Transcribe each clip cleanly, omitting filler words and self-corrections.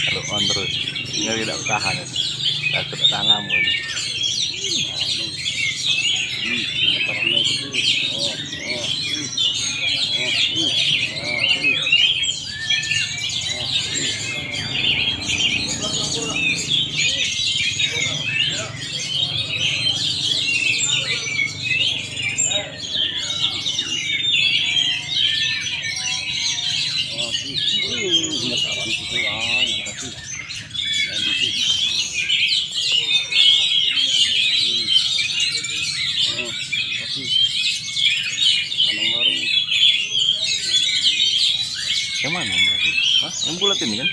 Kalau on terus nggak tidak tahan, takut tanam gitu. Yang mana berarti? Hah? Yang bulat ini kan?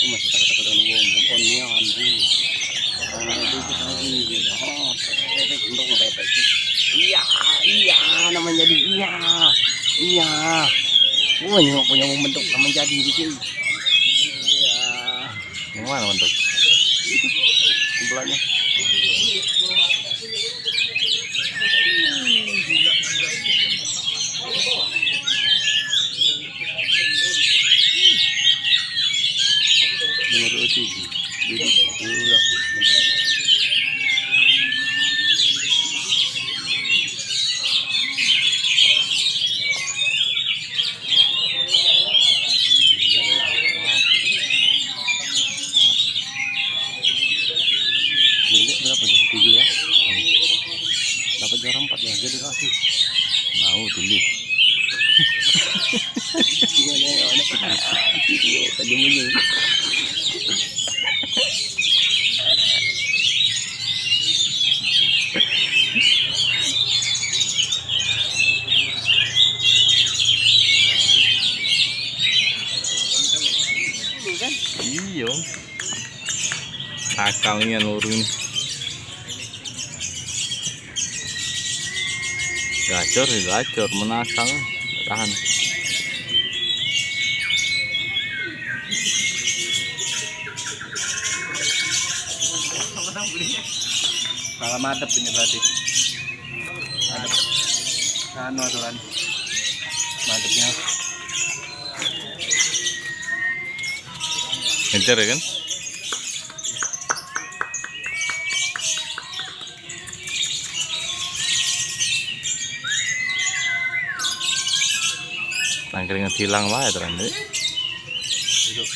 Masih takut-takut dengan wong onion sih. Karena itu lagi gitu. Iya, namanya jadi iya. Punya bentuk namanya jadi gitu. Iya. Yang mana bentuk? Itu sebelahnya. Nomor 3. Jadi udah. Berapa jam? 7 ya? Dapat juara 4 ya, jadi kasih. Mau tulis. Iya. Akalnya nurun. Gacor menakal tahan. Kalau madep ini berarti madep kan aturan madepnya kencur ya kan. Angkringan hilang lah ya terang deh. Duduk.